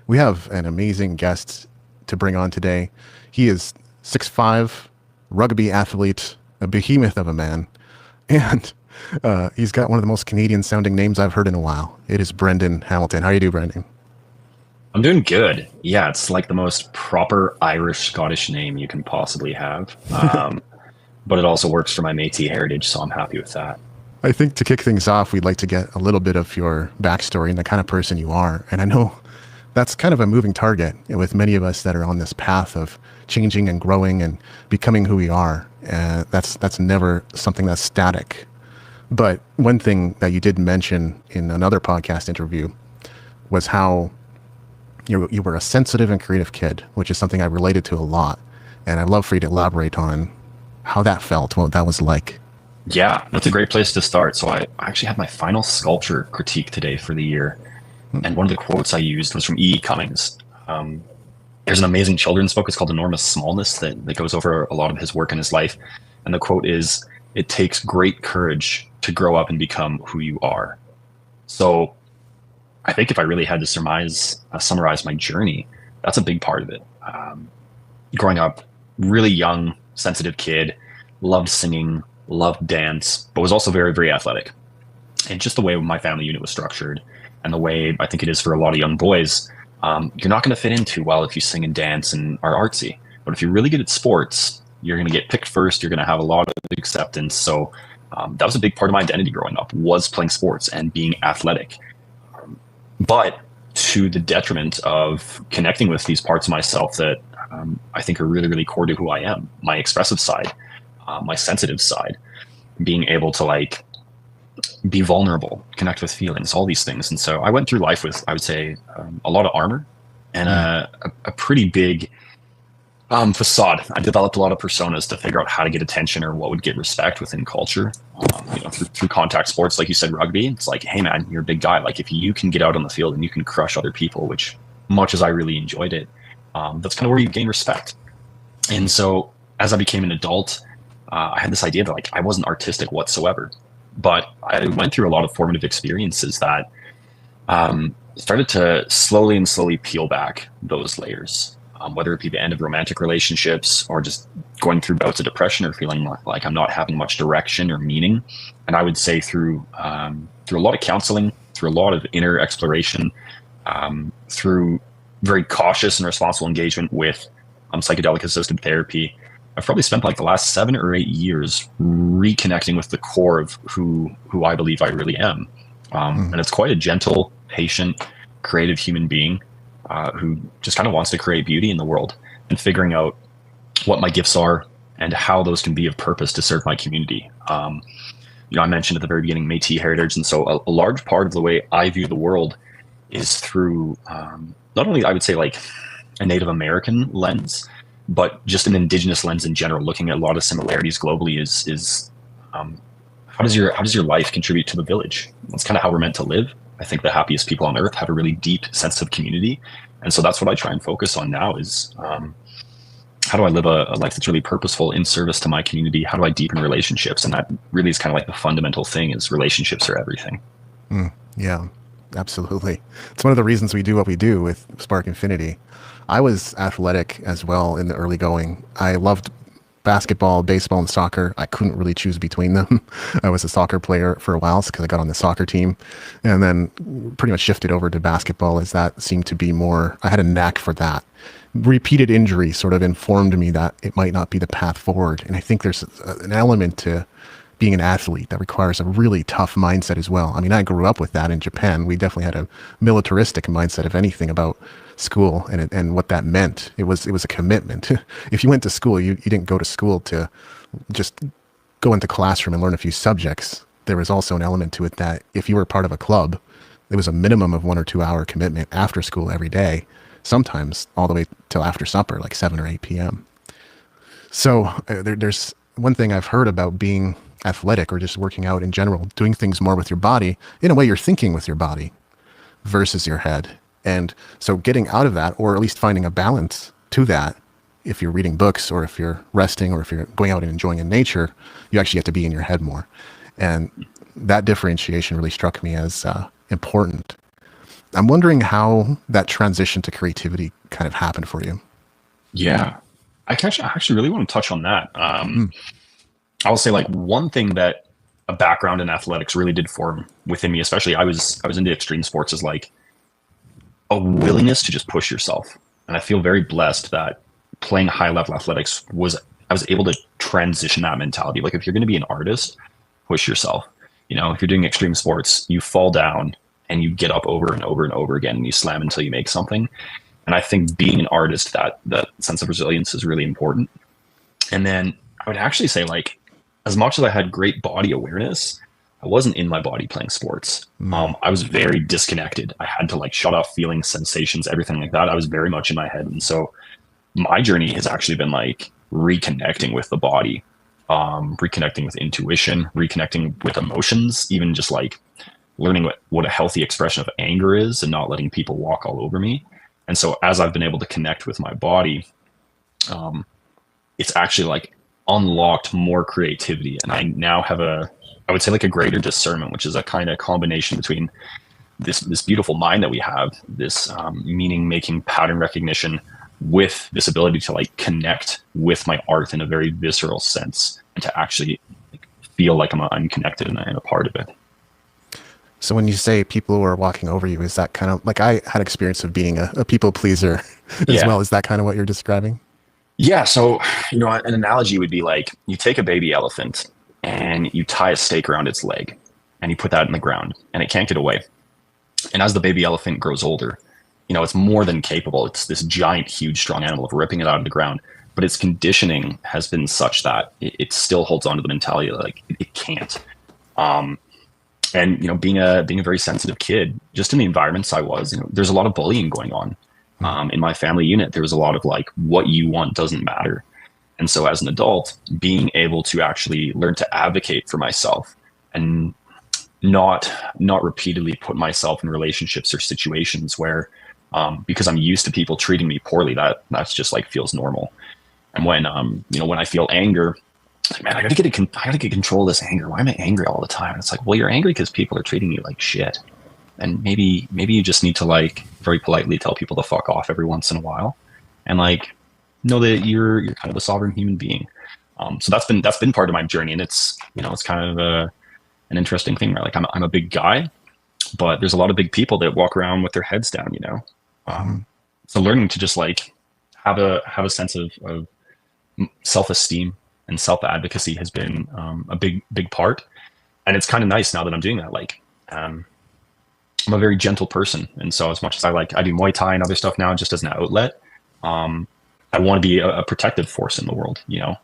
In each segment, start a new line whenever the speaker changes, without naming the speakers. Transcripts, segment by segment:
We have an amazing guest to bring on today. He is 6'5", rugby athlete, a behemoth of a man, and he's got one of the most Canadian-sounding names I've heard in a while. It is Brendan Hamilton. How you do, Brendan?
I'm doing good. Yeah, it's like the most proper Irish Scottish name you can possibly have. But it also works for my Métis heritage, so I'm happy with that.
I think to kick things off, we'd like to get a little bit of your backstory and the kind of person you are. And I know that's kind of a moving target with many of us that are on this path of changing and growing and becoming who we are. That's never something that's static. But one thing that you did mention in another podcast interview was how you were a sensitive and creative kid, which is something I related to a lot. And I'd love for you to elaborate on how that felt, what that was like.
Yeah, that's a great place to start. So I actually had my final sculpture critique today for the year. And one of the quotes I used was from E. Cummings. There's an amazing children's book. It's called Enormous Smallness that goes over a lot of his work in his life. And the quote is, "It takes great courage to grow up and become who you are." So I think if I really had to summarize my journey, that's a big part of it. Growing up, really young, sensitive kid, loved singing, loved dance, but was also very, very athletic. And just the way my family unit was structured and the way I think it is for a lot of young boys, you're not going to fit in too well if you sing and dance and are artsy. But if you're really good at sports, you're going to get picked first. You're going to have a lot of acceptance. So that was a big part of my identity growing up, was playing sports and being athletic. But to the detriment of connecting with these parts of myself that I think are really, really core to who I am, my expressive side, my sensitive side, being able to be vulnerable, connect with feelings, all these things. And so I went through life with, I would say, a lot of armor and a pretty big facade. I developed a lot of personas to figure out how to get attention or what would get respect within culture. Through contact sports, like you said, rugby, it's like, hey man, you're a big guy. Like if you can get out on the field and you can crush other people, which much as I really enjoyed it, that's kind of where you gain respect. And so as I became an adult, I had this idea that I wasn't artistic whatsoever, but I went through a lot of formative experiences that started to slowly peel back those layers, whether it be the end of romantic relationships or just going through bouts of depression or feeling like I'm not having much direction or meaning. And I would say through a lot of counseling, through a lot of inner exploration, through very cautious and responsible engagement with psychedelic assisted therapy, I've probably spent the last 7 or 8 years reconnecting with the core of who I believe I really am. And it's quite a gentle, patient, creative human being who just kind of wants to create beauty in the world and figuring out what my gifts are and how those can be of purpose to serve my community. I mentioned at the very beginning Métis heritage, and so a large part of the way I view the world is through not only, I would say, a Native American lens, but just an Indigenous lens in general. Looking at a lot of similarities globally is how does your life contribute to the village? That's kind of how we're meant to live. I think the happiest people on earth have a really deep sense of community, and so that's what I try and focus on now is how do I live a life that's really purposeful in service to my community? How do I deepen relationships? And that really is kind of the fundamental thing, is relationships are everything.
Yeah, absolutely. It's one of the reasons we do what we do with Spark Infinity. I was athletic as well in the early going. I loved basketball, baseball, and soccer. I couldn't really choose between them. I was a soccer player for a while because I got on the soccer team, and then pretty much shifted over to basketball as that seemed to be more, I had a knack for that. Repeated injury sort of informed me that it might not be the path forward. And I think there's an element to being an athlete that requires a really tough mindset as well. I mean, I grew up with that in Japan. We definitely had a militaristic mindset, if anything, about school and what that meant. It was a commitment. If you went to school, you didn't go to school to just go into classroom and learn a few subjects. There was also an element to it that if you were part of a club, there was a minimum of 1 or 2 hour commitment after school every day, sometimes all the way till after supper, like 7 or 8 p.m. So there's one thing I've heard about being athletic or just working out in general, doing things more with your body. In a way, you're thinking with your body versus your head. And so getting out of that, or at least finding a balance to that, if you're reading books or if you're resting or if you're going out and enjoying in nature, you actually have to be in your head more. And that differentiation really struck me as important. I'm wondering how that transition to creativity kind of happened for you.
Yeah. I actually really want to touch on that. I will say like one thing that a background in athletics really did form within me, especially I was into extreme sports, is like a willingness to just push yourself. And I feel very blessed that playing high level athletics I was able to transition that mentality. Like if you're going to be an artist, push yourself. You know, if you're doing extreme sports, you fall down and you get up over and over and over again and you slam until you make something. And I think being an artist, that sense of resilience is really important. And then I would actually say, like, as much as I had great body awareness, I wasn't in my body playing sports. I was very disconnected. I had to like shut off feelings, sensations, everything like that. I was very much in my head. And so my journey has actually been like reconnecting with the body, reconnecting with intuition, reconnecting with emotions, even just like learning what a healthy expression of anger is and not letting people walk all over me. And so as I've been able to connect with my body, it's actually like unlocked more creativity. And I now have I would say like a greater discernment, which is a kind of combination between this beautiful mind that we have, this meaning making, pattern recognition, with this ability to like connect with my art in a very visceral sense and to actually like, feel like I'm connected and I'm a part of it.
So when you say people who are walking over you, is that kind of like, I had experience of being a people pleaser as well? Is that kind of what you're describing?
Yeah. So, you know, an analogy would be like you take a baby elephant and you tie a stake around its leg and you put that in the ground and it can't get away. And as the baby elephant grows older, you know, it's more than capable. It's this giant, huge, strong animal of ripping it out of the ground. But its conditioning has been such that it still holds on to the mentality that like it can't. And you know, being a very sensitive kid, just in the environments I was, you know, there's a lot of bullying going on. In my family unit, there was a lot of like, what you want doesn't matter. And so as an adult, being able to actually learn to advocate for myself and not repeatedly put myself in relationships or situations where, because I'm used to people treating me poorly, that's just like feels normal. And when, you know, when I feel anger, like, man, I gotta get control of this anger. Why am I angry all the time? And it's like, well, you're angry because people are treating you like shit. And maybe you just need to like very politely tell people to fuck off every once in a while, and like know that you're kind of a sovereign human being. So that's been part of my journey, and it's, you know, it's kind of an interesting thing, right? Like I'm a big guy, but there's a lot of big people that walk around with their heads down, you know. So learning to just like have a sense of self-esteem and self-advocacy has been a big part, and it's kind of nice now that I'm doing that. Like I'm a very gentle person, and so as much as I do Muay Thai and other stuff now just as an outlet, I want to be a protective force in the world, you know.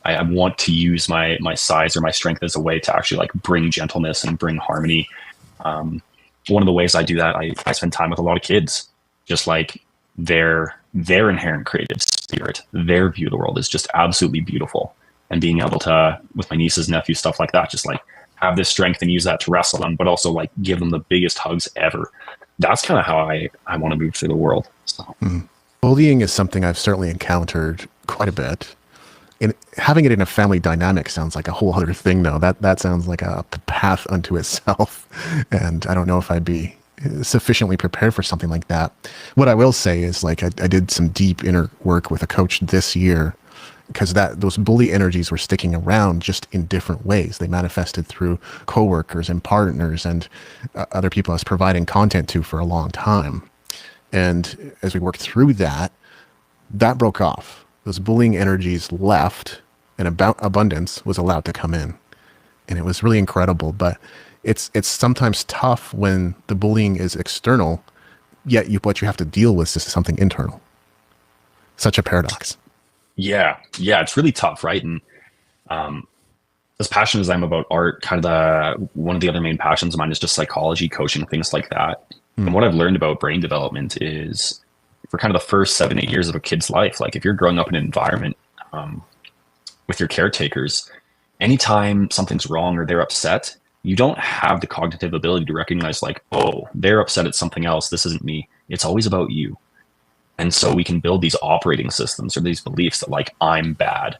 I want to use my size or my strength as a way to actually like bring gentleness and bring harmony. One of the ways I do that, I spend time with a lot of kids, just like their inherent creative spirit, their view of the world is just absolutely beautiful. And being able to, with my nieces, nephews, stuff like that, just like have this strength and use that to wrestle them, but also like give them the biggest hugs ever. That's kind of how I want to move through the world. So.
Bullying is something I've certainly encountered quite a bit. And having it in a family dynamic sounds like a whole other thing, though. That sounds like a path unto itself. And I don't know if I'd be sufficiently prepared for something like that. What I will say is, like, I did some deep inner work with a coach this year, because those bully energies were sticking around just in different ways. They manifested through coworkers and partners and other people I was providing content to for a long time. And as we worked through that broke off. Those bullying energies left, and abundance was allowed to come in. And it was really incredible. But it's sometimes tough when the bullying is external, yet what you have to deal with is something internal. Such a paradox.
Yeah, it's really tough, right? And as passionate as I'm about art, kind of one of the other main passions of mine is just psychology, coaching, things like that. And what I've learned about brain development is, for kind of the first 7-8 years of a kid's life, like if you're growing up in an environment with your caretakers, anytime something's wrong or they're upset, you don't have the cognitive ability to recognize like, oh, they're upset at something else. This isn't me. It's always about you. And so we can build these operating systems or these beliefs that like, I'm bad.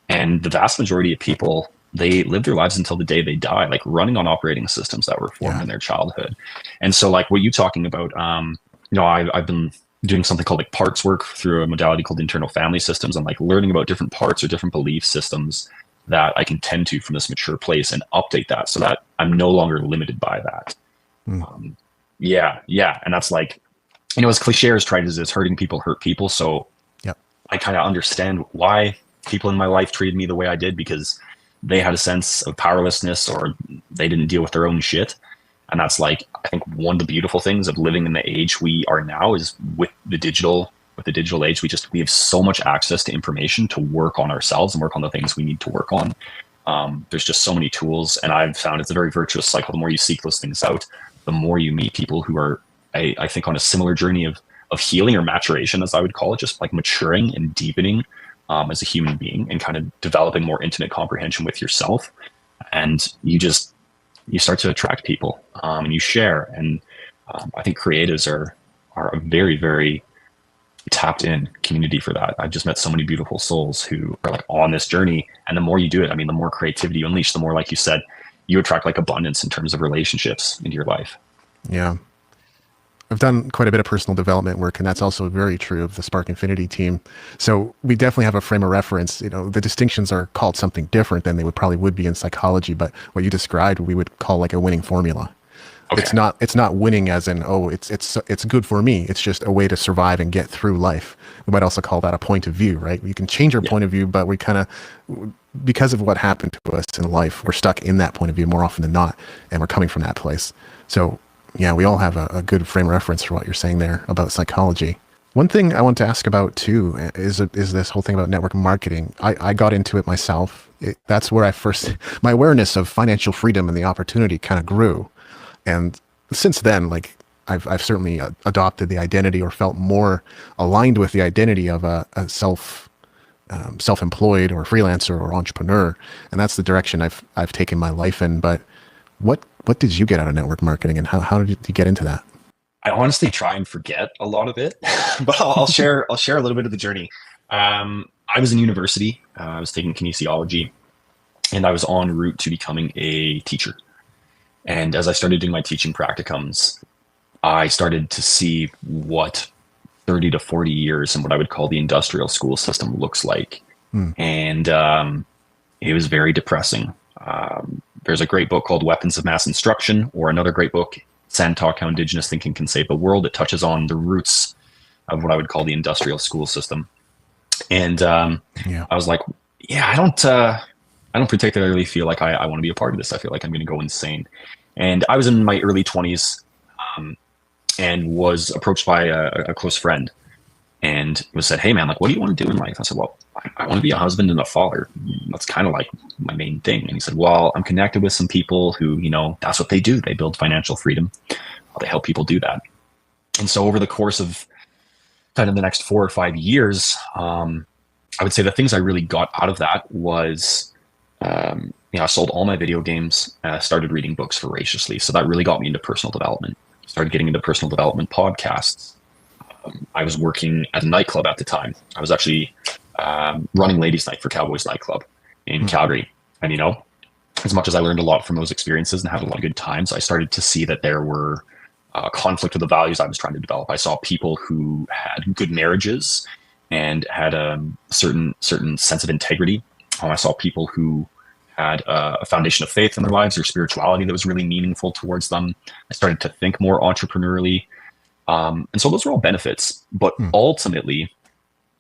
And the vast majority of people they live their lives until the day they die, like running on operating systems that were formed in their childhood. And so like what you're talking about, I've been doing something called like parts work through a modality called internal family systems, and like learning about different parts or different belief systems that I can tend to from this mature place and update that so that I'm no longer limited by that. And that's like, as cliche as tried as it's hurting people hurt people. So I kind of understand why people in my life treated me the way I did, because they had a sense of powerlessness or they didn't deal with their own shit. And that's like, I think one of the beautiful things of living in the age we are now is with the digital age, we have so much access to information to work on ourselves and work on the things we need to work on. There's just so many tools, and I've found it's a very virtuous cycle. The more you seek those things out, the more you meet people who are, I think, on a similar journey of healing or maturation, as I would call it, just like maturing and deepening as a human being and kind of developing more intimate comprehension with yourself. And you start to attract people and you share. And I think creatives are a very, very tapped in community for that. I've just met so many beautiful souls who are like on this journey. And the more you do it, I mean, the more creativity you unleash, the more, like you said, you attract like abundance in terms of relationships into your life.
Yeah. I've done quite a bit of personal development work, and that's also very true of the Spark Infinity team. So we definitely have a frame of reference. The distinctions are called something different than they would be in psychology, but what you described, we would call like a winning formula. Okay. It's not winning as in, it's good for me. It's just a way to survive and get through life. We might also call that a point of view, right? You can change your point of view, but we kind of, because of what happened to us in life, we're stuck in that point of view more often than not, and we're coming from that place. So yeah, we all have a good frame of reference for what you're saying there about psychology. One thing I want to ask about too is this whole thing about network marketing. I got into it myself. That's where my awareness of financial freedom and the opportunity kind of grew. And since then, like I've certainly adopted the identity, or felt more aligned with the identity of a self-employed or freelancer or entrepreneur. And that's the direction I've taken my life in. But what did you get out of network marketing, and how did you get into that?
I honestly try and forget a lot of it, but I'll share a little bit of the journey. I was in university. I was taking kinesiology, and I was en route to becoming a teacher. And as I started doing my teaching practicums, I started to see what 30 to 40 years in what I would call the industrial school system looks like. And it was very depressing. There's a great book called Weapons of Mass Instruction, or another great book, Sand Talk, How Indigenous Thinking Can Save the World. It touches on the roots of what I would call the industrial school system. And I was like, I don't particularly feel like I want to be a part of this. I feel like I'm going to go insane. And I was in my early 20s and was approached by a close friend, and was said, "Hey man, like, what do you want to do in life?" I said, "Well, I want to be a husband and a father. That's kind of like my main thing." And he said, "Well, I'm connected with some people who, that's what they do. They build financial freedom. They help people do that." And so over the course of kind of the next 4 or 5 years, I would say the things I really got out of that was, I sold all my video games, started reading books voraciously. So that really got me into personal development. Started getting into personal development podcasts. I was working at a nightclub at the time. I was actually running ladies' night for Cowboys nightclub in Calgary. And, as much as I learned a lot from those experiences and had a lot of good times, I started to see that there were conflict with the values I was trying to develop. I saw people who had good marriages and had a certain sense of integrity. I saw people who had a foundation of faith in their lives, or spirituality that was really meaningful towards them. I started to think more entrepreneurially. And so those were all benefits. But ultimately,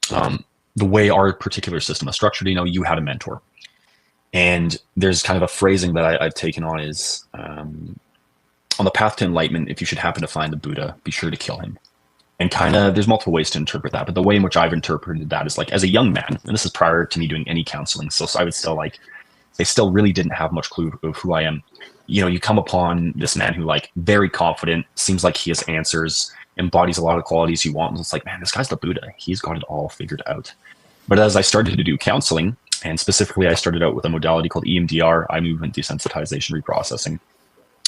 the way our particular system is structured, you had a mentor. And there's kind of a phrasing that I've taken on is, on the path to enlightenment, if you should happen to find the Buddha, be sure to kill him. And kind of, there's multiple ways to interpret that. But the way in which I've interpreted that is like, as a young man, and this is prior to me doing any counseling, so I would still they still really didn't have much clue of who I am. You come upon this man who, like, very confident, seems like he has answers, embodies a lot of qualities you want. And it's like, man, this guy's the Buddha. He's got it all figured out. But as I started to do counseling, and specifically I started out with a modality called EMDR, eye movement desensitization reprocessing,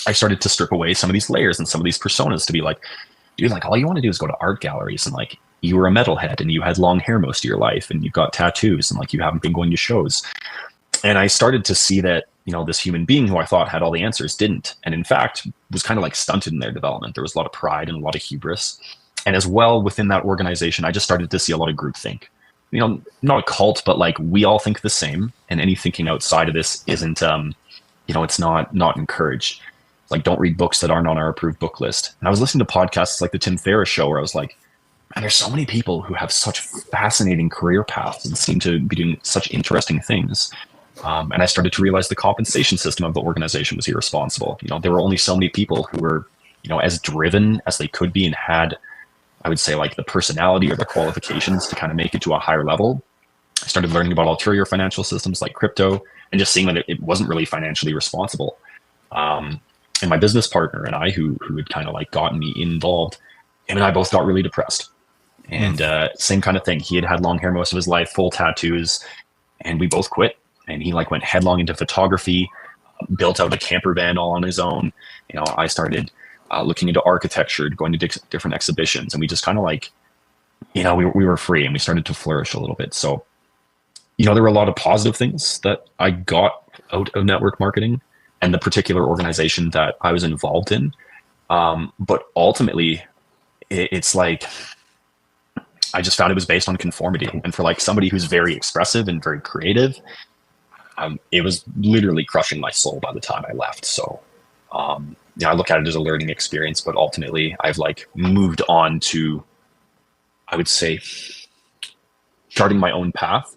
I started to strip away some of these layers and some of these personas to be like, dude, like, all you want to do is go to art galleries, and like, you were a metalhead and you had long hair most of your life and you've got tattoos and like, you haven't been going to shows. And I started to see that, this human being who I thought had all the answers didn't. And in fact, was kind of like stunted in their development. There was a lot of pride and a lot of hubris. And as well, within that organization, I just started to see a lot of groupthink. Not a cult, but like we all think the same. And any thinking outside of this isn't, it's not encouraged. Like, don't read books that aren't on our approved book list. And I was listening to podcasts like the Tim Ferriss Show, where I was like, man, there's so many people who have such fascinating career paths and seem to be doing such interesting things. And I started to realize the compensation system of the organization was irresponsible. There were only so many people who were, as driven as they could be and had, I would say, like the personality or the qualifications to kind of make it to a higher level. I started learning about ulterior financial systems like crypto and just seeing that it wasn't really financially responsible. And my business partner and I, who had kind of like gotten me involved, him and I both got really depressed. And same kind of thing. He had long hair most of his life, full tattoos, and we both quit. And he like went headlong into photography, built out a camper van all on his own. I started looking into architecture, going to different exhibitions, and we just kind of like, we were free and we started to flourish a little bit. So, there were a lot of positive things that I got out of network marketing and the particular organization that I was involved in. But ultimately, it's like, I just found it was based on conformity. And for like somebody who's very expressive and very creative, it was literally crushing my soul by the time I left. So, I look at it as a learning experience, but ultimately I've like moved on to, I would say, charting my own path.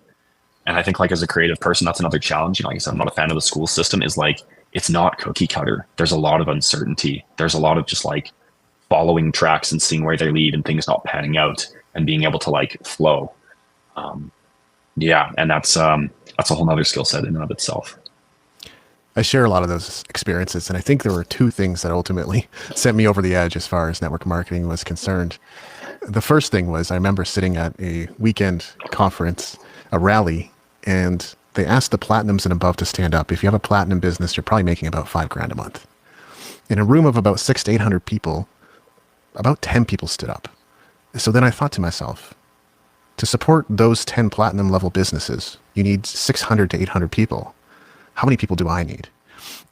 And I think like as a creative person, that's another challenge. Like I said, I'm not a fan of the school system. Is like, it's not cookie cutter. There's a lot of uncertainty. There's a lot of just like following tracks and seeing where they lead and things not panning out and being able to like flow. And that's a whole nother skill set in and of itself.
I share a lot of those experiences, and I think there were two things that ultimately sent me over the edge as far as network marketing was concerned. The first thing was, I remember sitting at a weekend conference, a rally, and they asked the platinums and above to stand up. If you have a platinum business, you're probably making about $5,000 a month. In a room of about 600 to 800 people, about 10 people stood up. So then I thought to myself, to support those 10 platinum level businesses, you need 600 to 800 people. How many people do I need?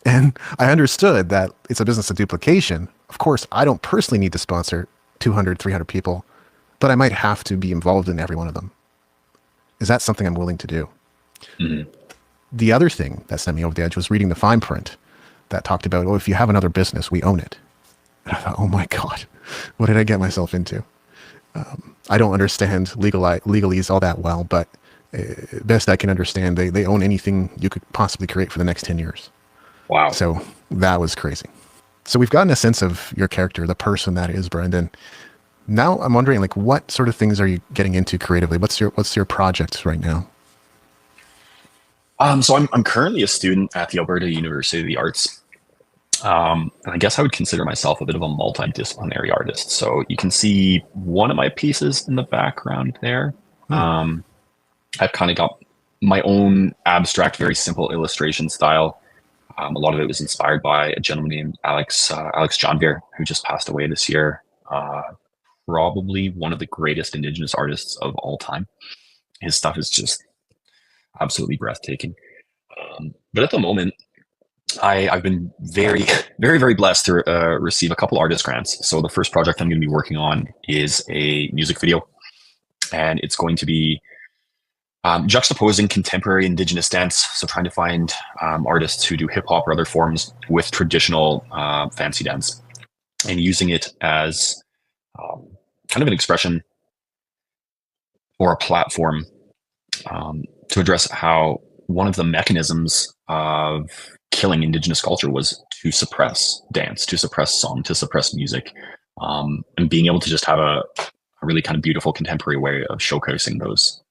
And I understood that it's a business of duplication. Of course, I don't personally need to sponsor 200, 300 people, but I might have to be involved in every one of them. Is that something I'm willing to do? Mm-hmm. The other thing that sent me over the edge was reading the fine print that talked about, if you have another business, we own it. And I thought, oh my God, what did I get myself into? I don't understand legalese all that well, but best I can understand, they own anything you could possibly create for the next 10 years.
Wow.
So that was crazy. So we've gotten a sense of your character, the person that is Brendan. Now I'm wondering, like, what sort of things are you getting into creatively? What's your project right now?
So I'm currently a student at the Alberta University of the Arts. And I guess I would consider myself a bit of a multidisciplinary artist. So you can see one of my pieces in the background there. I've kind of got my own abstract, very simple illustration style. A lot of it was inspired by a gentleman named Alex Janvier, who just passed away this year. Probably one of the greatest Indigenous artists of all time. His stuff is just absolutely breathtaking. But at the moment, I've been very, very, very blessed to receive a couple artist grants. So the first project I'm going to be working on is a music video, and it's going to be juxtaposing contemporary Indigenous dance. So trying to find artists who do hip hop or other forms with traditional fancy dance, and using it as kind of an expression or a platform to address how one of the mechanisms of killing Indigenous culture was to suppress dance, to suppress song, to suppress music, and being able to just have a really kind of beautiful contemporary way of showcasing those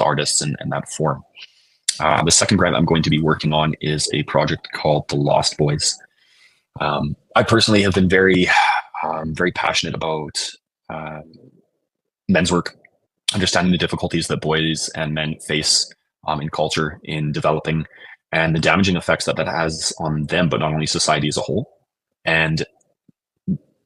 artists and that form. The second grant I'm going to be working on is a project called The Lost Boys. I personally have been very, very passionate about men's work, understanding the difficulties that boys and men face in culture, in developing, and the damaging effects that has on them, but not only society as a whole. And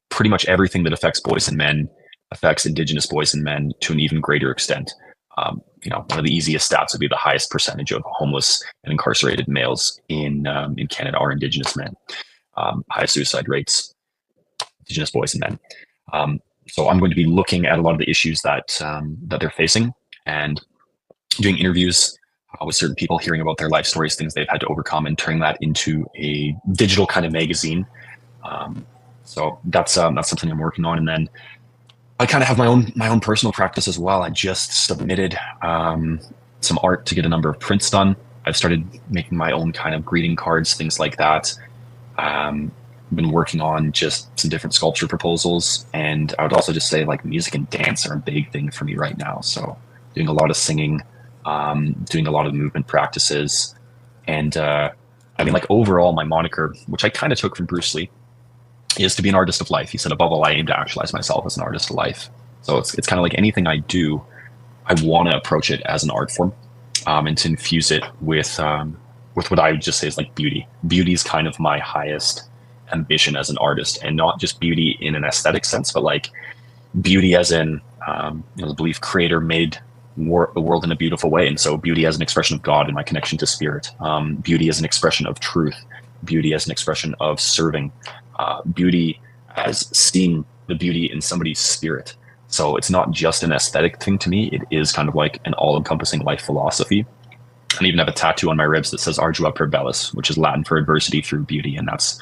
pretty much everything that affects boys and men affects Indigenous boys and men to an even greater extent. One of the easiest stats would be the highest percentage of homeless and incarcerated males in Canada are Indigenous men. Highest suicide rates, Indigenous boys and men. So I'm going to be looking at a lot of the issues that they're facing and doing interviews with certain people, hearing about their life stories, things they've had to overcome, and turning that into a digital kind of magazine. So that's something I'm working on. And then I kind of have my own personal practice as well. I just submitted some art to get a number of prints done. I've started making my own kind of greeting cards, things like that. Been working on just some different sculpture proposals, and I would also just say like music and dance are a big thing for me right now. So doing a lot of singing, doing a lot of movement practices, and like overall my moniker, which I kind of took from Bruce Lee, is to be an artist of life. He said, above all, I aim to actualize myself as an artist of life. So it's kind of like anything I do, I want to approach it as an art form, and to infuse it with what I would just say is like beauty. Beauty is kind of my highest ambition as an artist, and not just beauty in an aesthetic sense, but like beauty as in the belief creator made the world in a beautiful way. And so beauty as an expression of God and my connection to spirit, beauty as an expression of truth, beauty as an expression of serving, beauty as seeing the beauty in somebody's spirit. So it's not just an aesthetic thing to me, it is kind of like an all-encompassing life philosophy. I even have a tattoo on my ribs that says Ardua per Bellus, which is Latin for adversity through beauty. And that's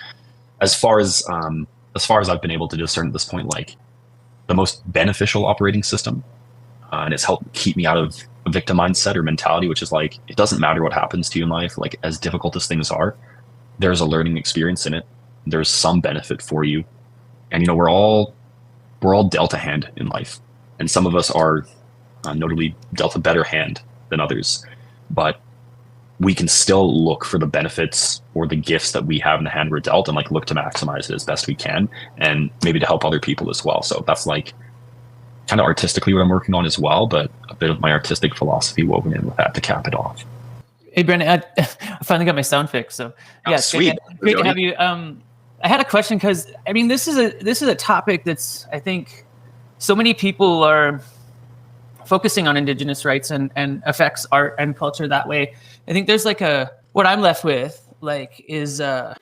as far as I've been able to discern at this point, like the most beneficial operating system. And it's helped keep me out of a victim mindset or mentality, which is like, it doesn't matter what happens to you in life. Like, as difficult as things are, there's a learning experience in it. There's some benefit for you. And, we're all dealt a hand in life. And some of us are notably dealt a better hand than others. But we can still look for the benefits or the gifts that we have in the hand we're dealt, and like look to maximize it as best we can, and maybe to help other people as well. So that's like kind of artistically what I'm working on as well, but a bit of my artistic philosophy woven in with that to cap it off.
Hey, Brandon, I finally got my sound fixed. So yeah,
sweet.
Great to have you. I had a question because this is a topic that's, I think, so many people are focusing on Indigenous rights and affects art and culture that way. I think there's like what I'm left with is I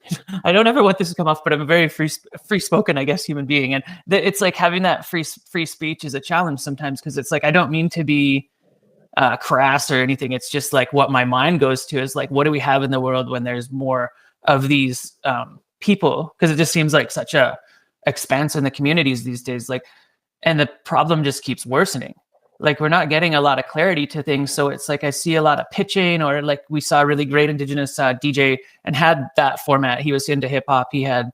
don't ever want this to come off, but I'm a very free spoken, I guess, human being, and it's like having that free speech is a challenge sometimes, because it's like I don't mean to be crass or anything. It's just like what my mind goes to is like, what do we have in the world when there's more of these people? Because it just seems like such a expanse in the communities these days, and the problem just keeps worsening. Like, we're not getting a lot of clarity to things. So it's like I see a lot of pitching, or like we saw a really great Indigenous DJ and had that format. He was into hip hop. He had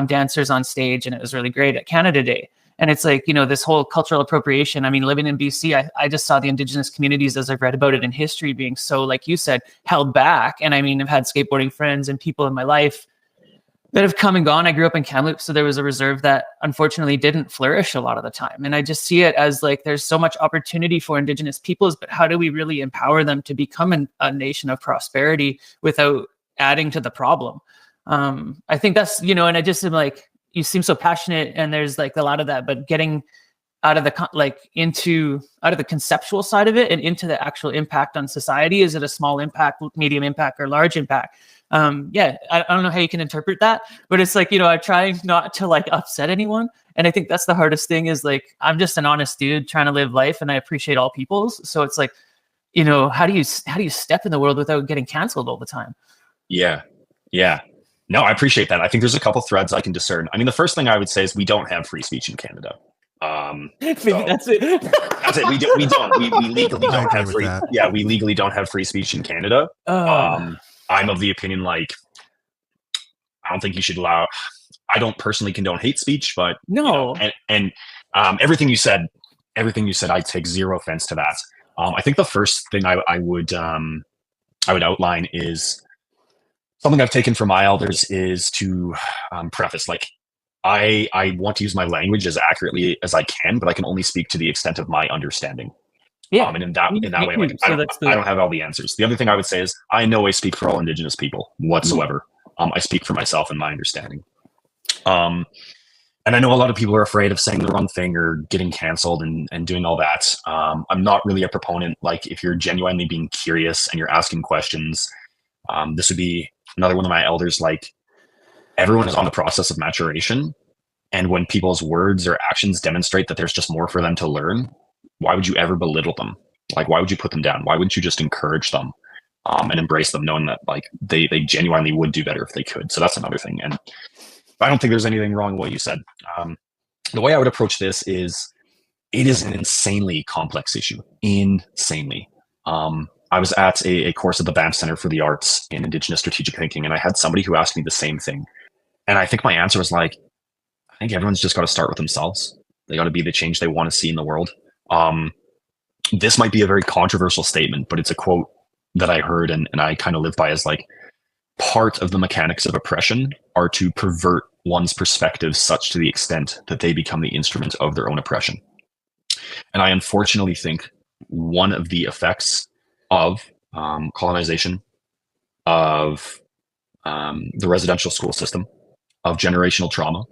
dancers on stage, and it was really great at Canada Day. And it's like, this whole cultural appropriation. I mean, living in BC, I just saw the Indigenous communities, as I've read about it in history, being so, like you said, held back. And I mean, I've had skateboarding friends and people in my life that have come and gone. I grew up in Kamloops, so there was a reserve that unfortunately didn't flourish a lot of the time. And I just see it as like, there's so much opportunity for Indigenous peoples, but how do we really empower them to become a nation of prosperity without adding to the problem? I think that's, and I just am like, you seem so passionate, and there's like a lot of that, but getting out of the conceptual side of it and into the actual impact on society. Is it a small impact, medium impact, or large impact? I don't know how you can interpret that, but it's like, I'm trying not to like upset anyone. And I think that's the hardest thing, is like, I'm just an honest dude trying to live life, and I appreciate all peoples. So it's like, how do you step in the world without getting canceled all the time?
Yeah. No, I appreciate that. I think there's a couple threads I can discern. I mean, the first thing I would say is we don't have free speech in Canada.
That's it.
That's it. We don't. We legally don't have free. Yeah, we legally don't have free speech in Canada. I'm of the opinion, like, I don't think you should allow. I don't personally condone hate speech, but
no.
And everything you said, I take zero offense to that. I think the first thing I would outline is something I've taken from my elders is to preface, like, I want to use my language as accurately as I can, but I can only speak to the extent of my understanding.
Yeah.
And in that way, like, I don't have all the answers. The other thing I would say is I in no way speak for all Indigenous people whatsoever. I speak for myself and my understanding. And I know a lot of people are afraid of saying the wrong thing or getting canceled and doing all that. I'm not really a proponent. Like, if you're genuinely being curious and you're asking questions, this would be another one of my elders. Like, everyone is on the process of maturation. And when people's words or actions demonstrate that there's just more for them to learn, why would you ever belittle them? Like, why would you put them down? Why wouldn't you just encourage them and embrace them, knowing that like they genuinely would do better if they could? So that's another thing. And I don't think there's anything wrong with what you said. The way I would approach this is, it is an insanely complex issue. Insanely. I was at a course at the Banff Center for the Arts in Indigenous Strategic Thinking, and I had somebody who asked me the same thing. And I think my answer was like, I think everyone's just got to start with themselves. They got to be the change they want to see in the world. This might be a very controversial statement, but it's a quote that I heard and I kind of live by, as like, part of the mechanics of oppression are to pervert one's perspective such to the extent that they become the instrument of their own oppression. And I unfortunately think one of the effects of colonization, of the residential school system, of generational trauma,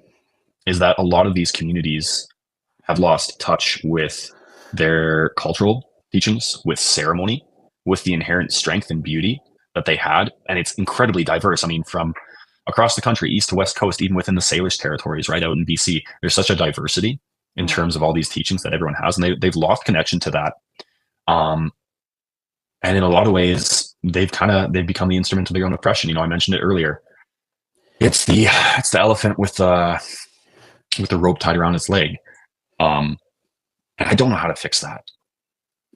is that a lot of these communities have lost touch with their cultural teachings, with ceremony, with the inherent strength and beauty that they had. And it's incredibly diverse. I mean, from across the country, east to west coast, even within the Salish territories, right out in BC, there's such a diversity in terms of all these teachings that everyone has, and they've lost connection to that. And in a lot of ways, they've become the instrument of their own oppression. You know, I mentioned it earlier. It's the elephant with the rope tied around its leg. And I don't know how to fix that.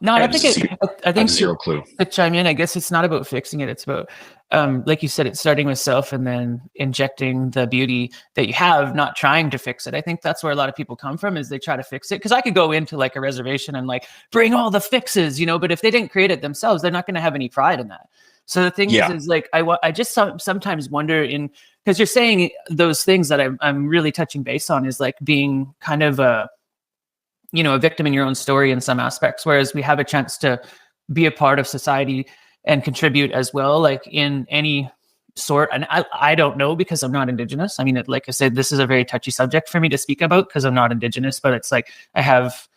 No, I think I think
zero clue.
To chime in, I guess it's not about fixing it. It's about, like you said, it's starting with self and then injecting the beauty that you have, not trying to fix it. I think that's where a lot of people come from, is they try to fix it. Because I could go into like a reservation and like bring all the fixes, you know, but if they didn't create it themselves, they're not going to have any pride in that. So the thing is like, I just sometimes wonder, because you're saying those things that I'm really touching base on, is like being kind of a victim in your own story in some aspects, whereas we have a chance to be a part of society and contribute as well, like in any sort. And I don't know, because I'm not Indigenous. I mean, like I said, this is a very touchy subject for me to speak about because I'm not Indigenous, but it's like I have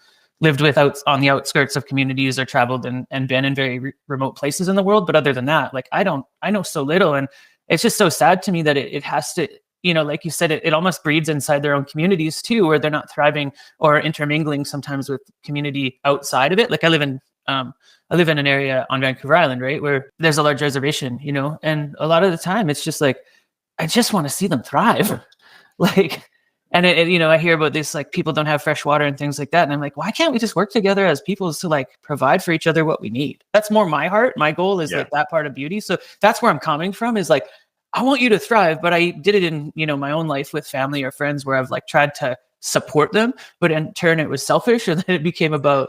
lived on the outskirts of communities or traveled and been in very remote places in the world. But other than that, like I know so little. And it's just so sad to me that it has to, like you said, it almost breeds inside their own communities too, where they're not thriving or intermingling sometimes with community outside of it. Like I live in an area on Vancouver Island, right, where there's a large reservation, and a lot of the time it's just like, I just want to see them thrive. Like, and I hear about this, like people don't have fresh water and things like that. And I'm like, why can't we just work together as people to like provide for each other what we need? That's more my heart. My goal is like that part of beauty. So that's where I'm coming from, is like, I want you to thrive, but I did it in, my own life with family or friends where I've like tried to support them, but in turn it was selfish. And then it became about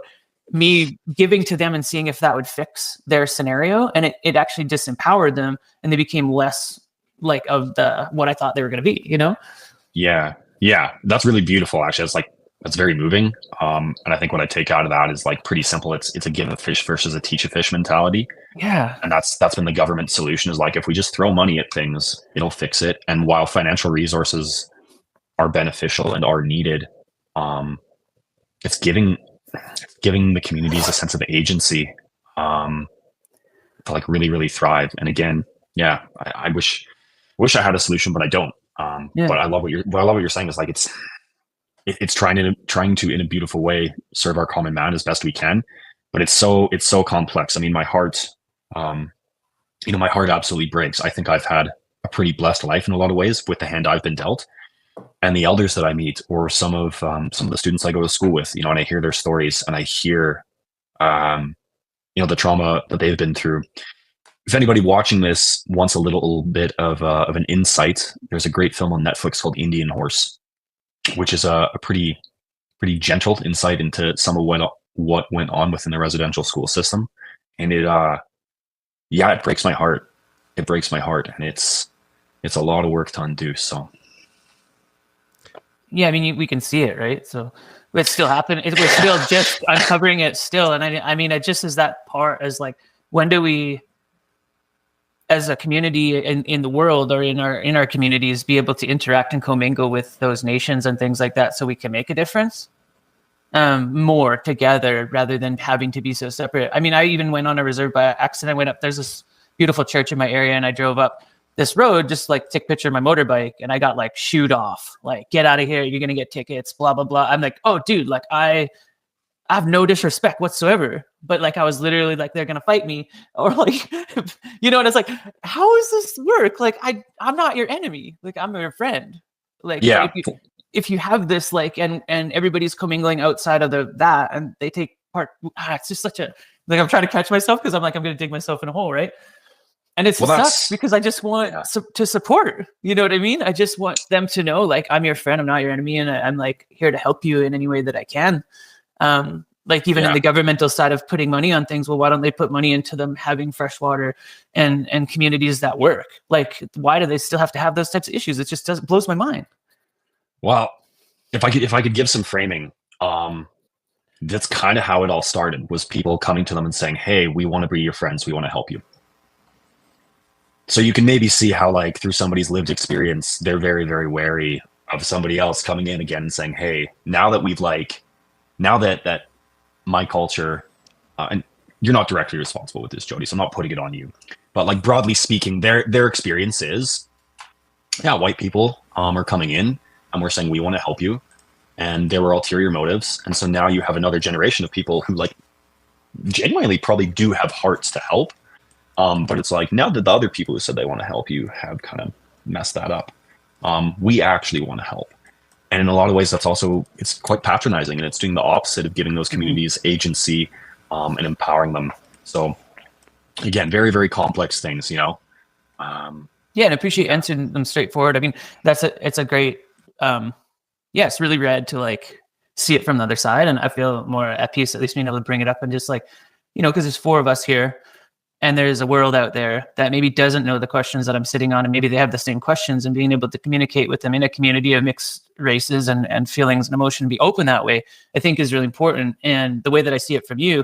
me giving to them and seeing if that would fix their scenario. And it actually disempowered them, and they became less like of what I thought they were going to be,
Yeah. Yeah. That's really beautiful. Actually, that's very moving. And I think what I take out of that is like pretty simple. It's a give a fish versus a teach a fish mentality.
Yeah.
And that's been the government solution, is like, if we just throw money at things, it'll fix it. And while financial resources are beneficial and are needed, it's giving the communities a sense of agency to like really, really thrive. And again, I wish I had a solution, but I don't. But I love what you're saying, is like it's trying to in a beautiful way serve our common man as best we can, but it's so complex. I mean, my heart absolutely breaks. I think I've had a pretty blessed life in a lot of ways with the hand I've been dealt, and the elders that I meet, or some of the students I go to school with, and I hear their stories, and I hear the trauma that they've been through. If anybody watching this wants a little bit of an insight, there's a great film on Netflix called Indian Horse, which is a pretty gentle insight into some of what went on within the residential school system. And it breaks my heart. It breaks my heart. And it's a lot of work to undo. So.
Yeah. I mean, we can see it, right? So it's still happening. We're still just uncovering it still. And I mean, it just is that part as like, when do we as a community in the world or in our communities, be able to interact and commingle with those nations and things like that, so we can make a difference more together rather than having to be so separate. I mean, I even went on a reserve by accident. I went up, there's this beautiful church in my area, and I drove up this road, just like take a picture of my motorbike, and I got like shooed off, like, get out of here, you're gonna get tickets, blah blah blah. I'm like, oh dude, like I have no disrespect whatsoever, but like I was literally like, they're gonna fight me, or like, you know. And it's like, how does this work? Like I'm not your enemy, like I'm your friend. Like,
Yeah.
If you have this, like, and everybody's commingling outside of that, and they take part, it's just such a, like, I'm trying to catch myself because I'm like, I'm gonna dig myself in a hole, right? And it sucks because I just want to support, you know what I mean? I just want them to know, like, I'm your friend, I'm not your enemy, and I'm like here to help you in any way that I can. Like even in the governmental side of putting money on things, well, why don't they put money into them having fresh water and communities that work? Like, why do they still have to have those types of issues? It just blows my mind.
Well, if I could give some framing, that's kind of how it all started, was people coming to them and saying, hey, we want to be your friends, we want to help you. So you can maybe see how, like, through somebody's lived experience, they're very, very wary of somebody else coming in again and saying, hey, now that that my culture, and you're not directly responsible with this, Jody, so I'm not putting it on you, but like broadly speaking, their experience is, white people are coming in and we're saying we want to help you, and there were ulterior motives. And so now you have another generation of people who, like, genuinely probably do have hearts to help. But it's like, now that the other people who said they want to help you have kind of messed that up, we actually want to help. And in a lot of ways, it's quite patronizing, and it's doing the opposite of giving those communities agency and empowering them. So again, very, very complex things, you know?
And I appreciate answering them straightforward. I mean, it's a great, it's really rad to like see it from the other side. And I feel more at peace, at least being able to bring it up and just like, you know, because there's 4 of us here. And there's a world out there that maybe doesn't know the questions that I'm sitting on, and maybe they have the same questions, and being able to communicate with them in a community of mixed races and feelings and emotion, and be open that way, I think is really important. And the way that I see it from you,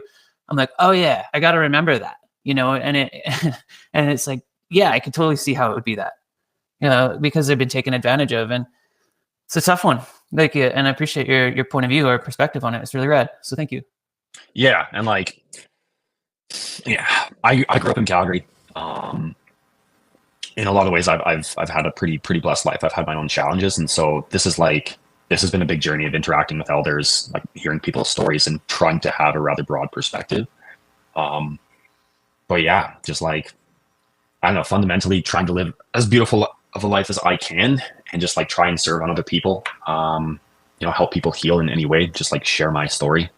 I'm like, oh yeah, I got to remember that, you know, and it's like, yeah, I could totally see how it would be that, you know, because they've been taken advantage of, and it's a tough one. Like, and I appreciate your point of view or perspective on it. It's really rad. So thank you.
Yeah. And like, I grew up in Calgary. In a lot of ways, I've had a pretty blessed life. I've had my own challenges, and so this has been a big journey of interacting with elders, like hearing people's stories and trying to have a rather broad perspective. But yeah, just like, I don't know, fundamentally trying to live as beautiful of a life as I can, and just like try and serve on other people. You know, help people heal in any way. Just like share my story.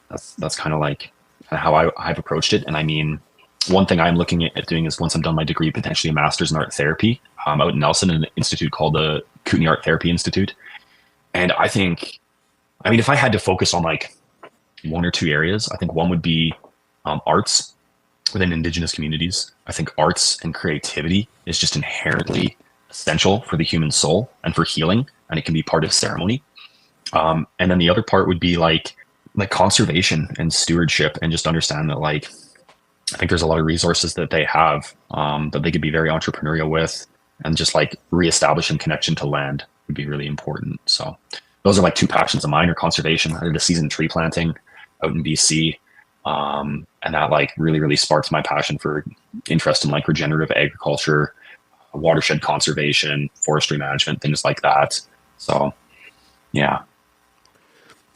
That's kind of like how I've approached it. And I mean, one thing I'm looking at doing is, once I'm done my degree, potentially a master's in art therapy out in Nelson, in an institute called the Kootenai Art Therapy Institute. And I think, I mean, if I had to focus on like 1 or 2 areas, I think one would be arts within Indigenous communities. I think arts and creativity is just inherently essential for the human soul and for healing, and it can be part of ceremony. And then the other part would be like conservation and stewardship, and just understand that, like, I think there's a lot of resources that they have that they could be very entrepreneurial with, and just like reestablishing connection to land would be really important. So those are like 2 passions of mine, or conservation. I did a season tree planting out in BC. And that like really sparked my passion for interest in like regenerative agriculture, watershed conservation, forestry management, things like that. So yeah.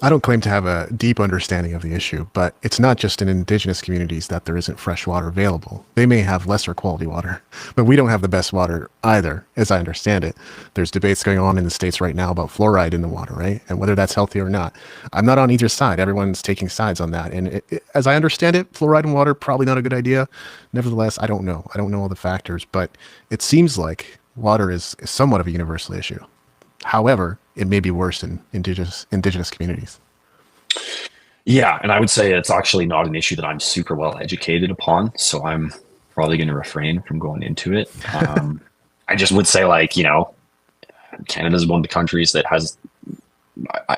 I don't claim to have a deep understanding of the issue, but it's not just in Indigenous communities that there isn't fresh water available. They may have lesser quality water, but we don't have the best water either, as I understand it. There's debates going on in the States right now about fluoride in the water, right? And whether that's healthy or not. I'm not on either side. Everyone's taking sides on that. And as I understand it, fluoride in water, probably not a good idea. Nevertheless, I don't know. I don't know all the factors, but it seems like water is somewhat of a universal issue. However, it may be worse in indigenous communities.
Yeah, and I would say it's actually not an issue that I'm super well educated upon, so I'm probably going to refrain from going into it. I just would say, like, you know, Canada is one of the countries that has,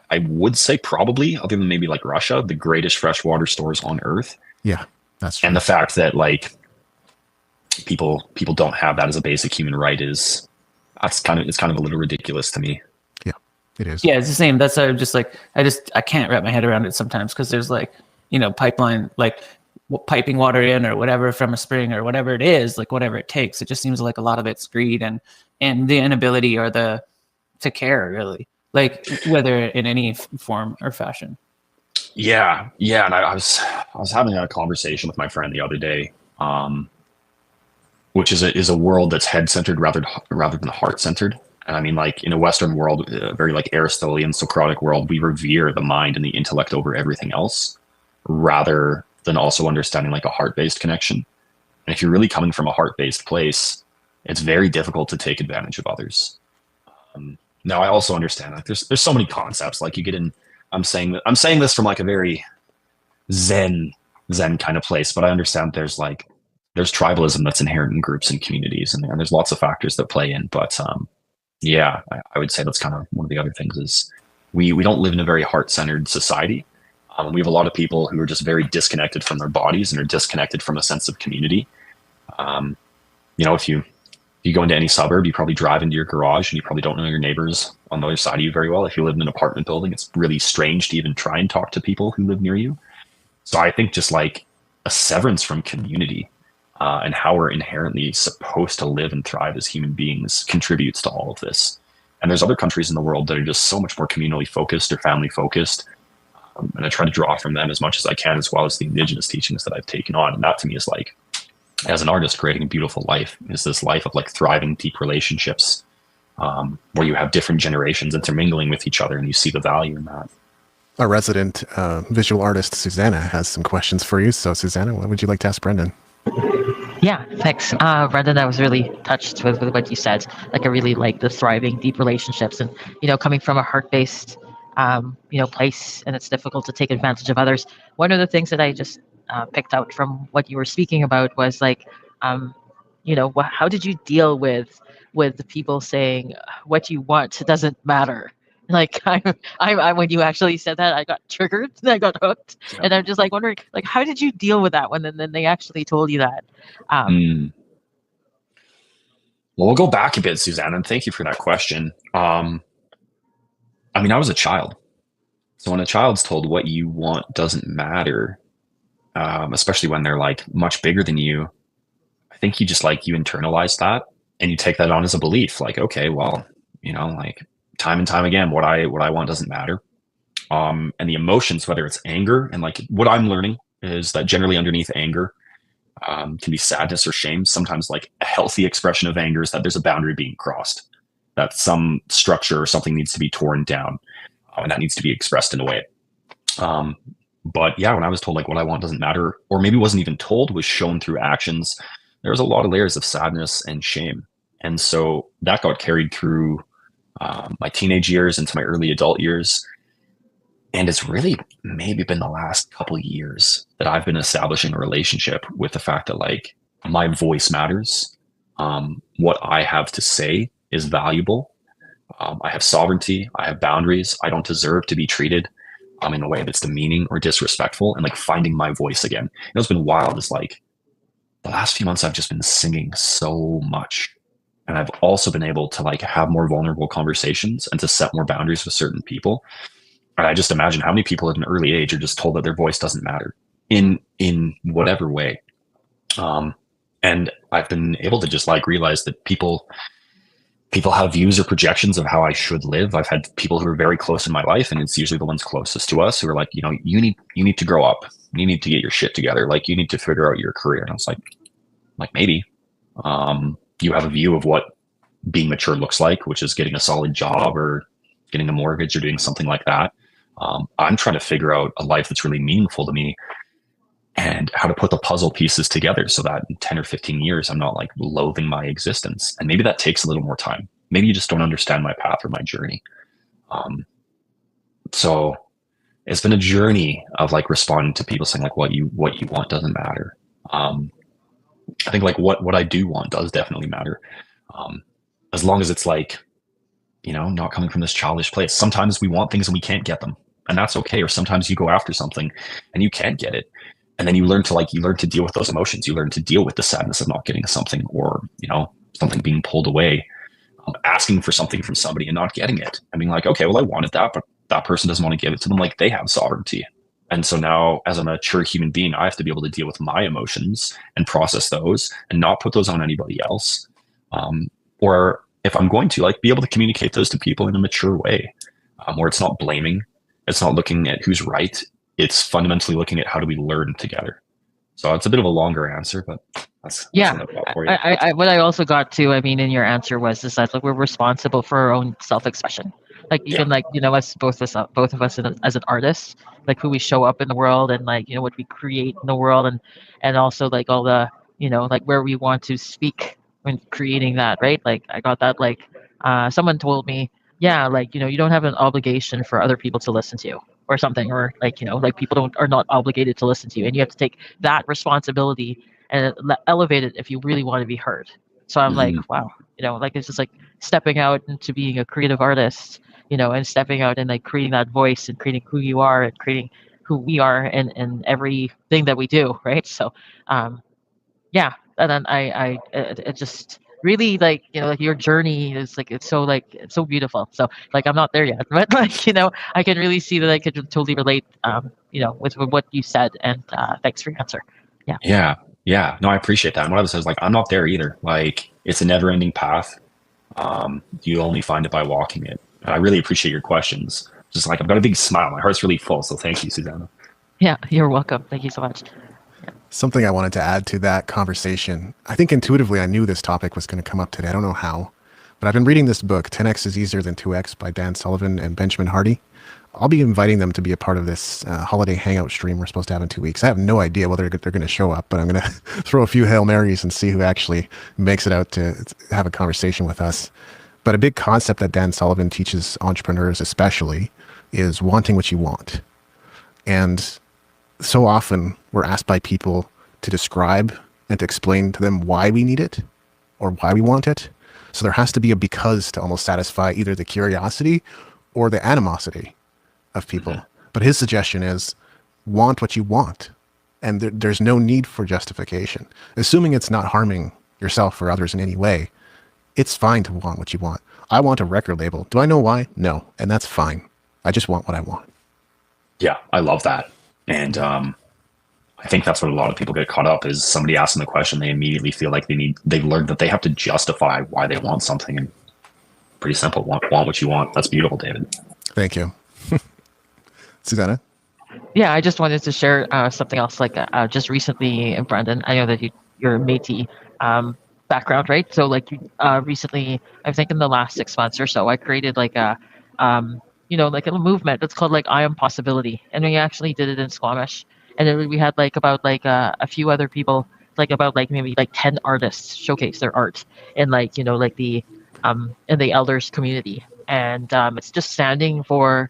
I would say probably, other than maybe like Russia, the greatest freshwater stores on Earth.
Yeah, that's true.
And the fact that, like, people don't have that as a basic human right it's kind of a little ridiculous to me.
Yeah, it is.
Yeah, it's the same. That's I'm just like I can't wrap my head around it sometimes, because there's like, pipeline, like piping water in or whatever from a spring or whatever it is, like whatever it takes. It just seems like a lot of it's greed and the inability or to care, really, like whether in any form or fashion.
Yeah. And I was having a conversation with my friend the other day, which is a world that's head centered rather than heart centered. And I mean, like in a Western world, a very like Aristotelian, Socratic world, we revere the mind and the intellect over everything else, rather than also understanding like a heart-based connection. And if you're really coming from a heart-based place, it's very difficult to take advantage of others. Now, I also understand that there's so many concepts. Like you get in, I'm saying this from like a very Zen kind of place, but I understand there's tribalism that's inherent in groups and communities, and there's lots of factors that play in. But yeah, I would say that's kind of one of the other things is we don't live in a very heart-centered society. We have a lot of people who are just very disconnected from their bodies and are disconnected from a sense of community. If you go into any suburb, you probably drive into your garage and you probably don't know your neighbors on the other side of you very well. If you live in an apartment building, it's really strange to even try and talk to people who live near you. So I think just like a severance from community and how we're inherently supposed to live and thrive as human beings contributes to all of this. And there's other countries in the world that are just so much more communally focused or family focused. And I try to draw from them as much as I can, as well as the Indigenous teachings that I've taken on. And that to me is like, as an artist, creating a beautiful life is this life of like thriving, deep relationships where you have different generations intermingling with each other and you see the value in that.
Our resident visual artist, Suzanna, has some questions for you. So Suzanna, what would you like to ask Brendan?
Yeah, thanks. Brendan, I was really touched with what you said. Like I really like the thriving, deep relationships and, coming from a heart-based place, and it's difficult to take advantage of others. One of the things that I just picked out from what you were speaking about was like, how did you deal with the people saying what you want doesn't matter? Like I when you actually said that, I got triggered, I got hooked, and I'm just like wondering, like, how did you deal with that when then they actually told you that?
Well, we'll go back a bit, Suzanne, and thank you for that question. I was a child. So when a child's told what you want doesn't matter, especially when they're like much bigger than you, I think you just like, you internalize that and you take that on as a belief. Like, okay, well, like time and time again, what I want doesn't matter. And the emotions, whether it's anger, and like what I'm learning is that generally underneath anger can be sadness or shame. Sometimes like a healthy expression of anger is that there's a boundary being crossed, that some structure or something needs to be torn down, and that needs to be expressed in a way. But yeah, when I was told like what I want doesn't matter, or maybe wasn't even told, was shown through actions, there was a lot of layers of sadness and shame. And so that got carried through my teenage years into my early adult years. And it's really maybe been the last couple of years that I've been establishing a relationship with the fact that like my voice matters. What I have to say is valuable. I have sovereignty. I have boundaries. I don't deserve to be treated in a way that's demeaning or disrespectful, and like finding my voice again. It's been wild. It's like the last few months I've just been singing so much. And I've also been able to like have more vulnerable conversations and to set more boundaries with certain people. And I just imagine how many people at an early age are just told that their voice doesn't matter in whatever way. And I've been able to just like realize that people have views or projections of how I should live. I've had people who are very close in my life, and it's usually the ones closest to us, who are like, you need to grow up. You need to get your shit together. Like you need to figure out your career. And I was like maybe. You have a view of what being mature looks like, which is getting a solid job or getting a mortgage or doing something like that. I'm trying to figure out a life that's really meaningful to me and how to put the puzzle pieces together so that in 10 or 15 years, I'm not like loathing my existence. And maybe that takes a little more time. Maybe you just don't understand my path or my journey. So it's been a journey of like responding to people saying like what you want doesn't matter. I think like what I do want does definitely matter. As long as it's like, not coming from this childish place. Sometimes we want things and we can't get them, and that's okay. Or sometimes you go after something and you can't get it. And then you learn to deal with those emotions. You learn to deal with the sadness of not getting something, or, something being pulled away, asking for something from somebody and not getting it. I mean, like, okay, well, I wanted that, but that person doesn't want to give it to them. Like, they have sovereignty. And so now, as a mature human being, I have to be able to deal with my emotions and process those and not put those on anybody else. Or if I'm going to, like, be able to communicate those to people in a mature way, where it's not blaming, it's not looking at who's right. It's fundamentally looking at how do we learn together. So it's a bit of a longer answer, but that's
Yeah,
what I've got for you.
what I also got to, I mean, in your answer was is that, like, we're responsible for our own self-expression. Like, even, like, us, both of us as an artist, like, who we show up in the world, and, like, what we create in the world, and also, like, all the, like, where we want to speak when creating that, right? Like, I got that, like, someone told me, yeah, like, you don't have an obligation for other people to listen to you or something, or, like, like, people are not obligated to listen to you, and you have to take that responsibility and elevate it if you really want to be heard. So I'm like, wow, like, it's just like stepping out into being a creative artist, and stepping out and, like, creating that voice and creating who you are and creating who we are in everything that we do, right? So, yeah, and then it just really, like, like, your journey is, like, it's so beautiful. So, like, I'm not there yet, but, like, I can really see that I could totally relate, with what you said, and thanks for your answer. Yeah.
Yeah. No, I appreciate that. And what I was saying is, like, I'm not there either. Like, it's a never ending path. You only find it by walking it. And I really appreciate your questions. Just, like, I've got a big smile. My heart's really full. So thank you, Suzanna.
Yeah, you're welcome. Thank you so much.
Something I wanted to add to that conversation. I think intuitively I knew this topic was going to come up today. I don't know how, but I've been reading this book, 10X is Easier Than 2X by Dan Sullivan and Benjamin Hardy. I'll be inviting them to be a part of this holiday hangout stream we're supposed to have in 2 weeks. I have no idea whether they're going to show up, but I'm going to throw a few Hail Marys and see who actually makes it out to have a conversation with us. But a big concept that Dan Sullivan teaches entrepreneurs especially is wanting what you want. And so often we're asked by people to describe and to explain to them why we need it or why we want it. So there has to be a because to almost satisfy either the curiosity or the animosity of people. But his suggestion is want what you want. And there's no need for justification. Assuming it's not harming yourself or others in any way, it's fine to want what you want. I want a record label. Do I know why? No. And that's fine. I just want what I want.
Yeah, I love that. And I think that's what a lot of people get caught up is somebody asking the question, they immediately feel like they've learned that they have to justify why they want something. And pretty simple. Want what you want. That's beautiful, David.
Thank you. Suzanna?
Yeah, I just wanted to share something else. Like, just recently, Brandon, I know that you're a Métis background, right? So, like, recently, I think in the last 6 months or so, I created like a, like a movement that's called like I Am Possibility, and we actually did it in Squamish, and then we had like about like a few other people, like about like maybe like 10 artists showcase their art in like like the in the elders community, and it's just standing for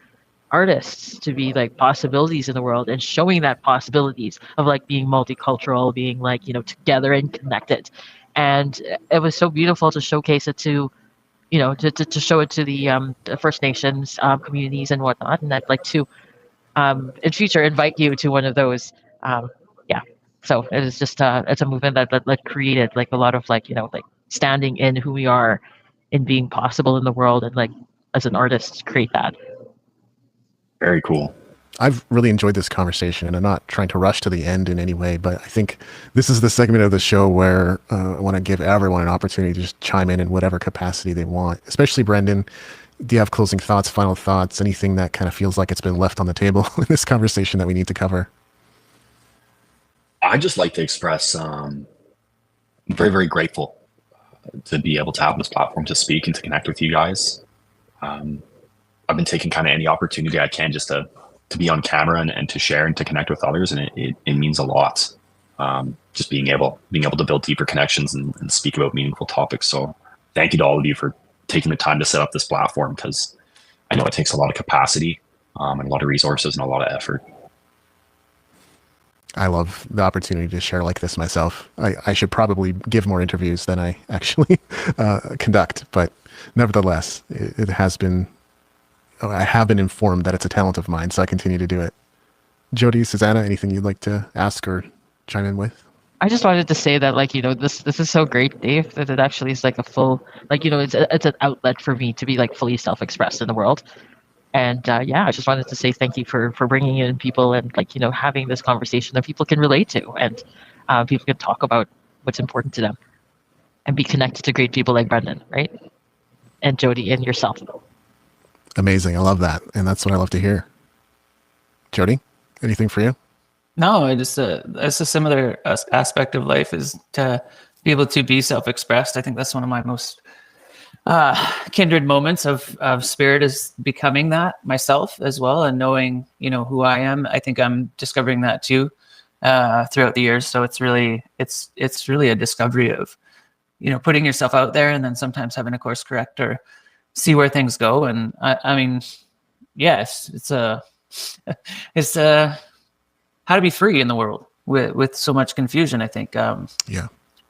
artists to be like possibilities in the world and showing that possibilities of like being multicultural, being like together and connected. And it was so beautiful to showcase it to to show it to the First Nations communities and whatnot, and I'd like to in future invite you to one of those. So it is just it's a movement that created like a lot of like like standing in who we are and being possible in the world, and like as an artist create that.
Very cool.
I've really enjoyed this conversation, and I'm not trying to rush to the end in any way, but I think this is the segment of the show where I want to give everyone an opportunity to just chime in whatever capacity they want. Especially Brendan, do you have closing thoughts, final thoughts, anything that kind of feels like it's been left on the table in this conversation that we need to cover?
I'd just like to express very, very grateful to be able to have this platform to speak and to connect with you guys. I've been taking kind of any opportunity I can just to be on camera and to share and to connect with others, and it means a lot. Just being able to build deeper connections and speak about meaningful topics. So thank you to all of you for taking the time to set up this platform, because I know it takes a lot of capacity and a lot of resources and a lot of effort.
I love the opportunity to share like this myself. I should probably give more interviews than I actually conduct, but nevertheless, it has been, I have been informed that it's a talent of mine, so I continue to do it. Jody, Suzanna, anything you'd like to ask or chime in with?
I just wanted to say that, like, this is so great, Dave, that it actually is like a full, like, it's an outlet for me to be like fully self-expressed in the world. And yeah, I just wanted to say thank you for bringing in people and, like, having this conversation that people can relate to, and people can talk about what's important to them and be connected to great people like Brendan, right? And Jody and yourself.
Amazing. I love that. And that's what I love to hear. Jody, anything for you?
No, I just it's a similar aspect of life, is to be able to be self-expressed. I think that's one of my most kindred moments of spirit, is becoming that myself as well, and knowing who I am. I think I'm discovering that too throughout the years. So it's really a discovery of putting yourself out there, and then sometimes having a course correct or see where things go. And I mean, yes, it's how to be free in the world with so much confusion. I think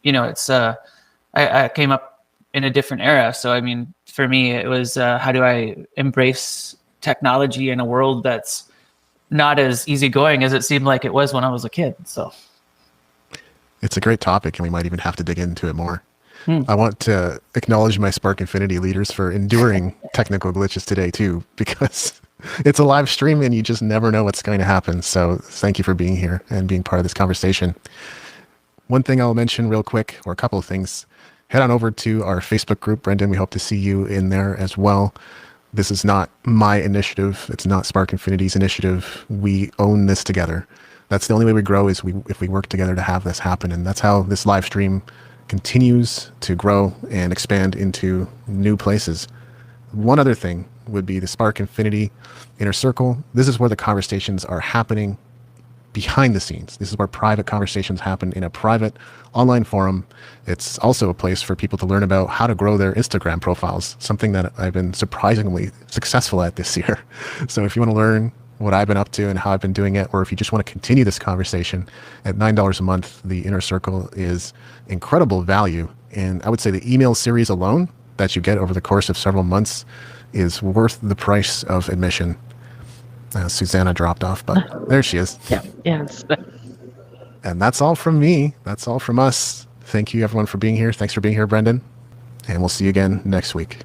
it's I came up in a different era, so I mean, for me it was how do I embrace technology in a world that's not as easygoing as it seemed like it was when I was a kid. So
it's a great topic, and we might even have to dig into it more. I want to acknowledge my Spark Infinity leaders for enduring technical glitches today too, because it's a live stream and you just never know what's going to happen. So thank you for being here and being part of this conversation. One thing I'll mention real quick, or a couple of things, head on over to our Facebook group. Brendan, we hope to see you in there as well. This is not my initiative. It's not Spark Infinity's initiative. We own this together. That's the only way we grow, is if we work together to have this happen. And that's how this live stream continues to grow and expand into new places. One other thing would be the Spark Infinity Inner Circle. This is where the conversations are happening behind the scenes. This is where private conversations happen in a private online forum. It's also a place for people to learn about how to grow their Instagram profiles, something that I've been surprisingly successful at this year. So if you want to learn what I've been up to and how I've been doing it, or if you just want to continue this conversation, at $9 a month, the Inner Circle is incredible value. And I would say the email series alone that you get over the course of several months is worth the price of admission. Suzanna dropped off, but there she is.
Yeah. Yes.
And that's all from me. That's all from us. Thank you, everyone, for being here. Thanks for being here, Brendan. And we'll see you again next week.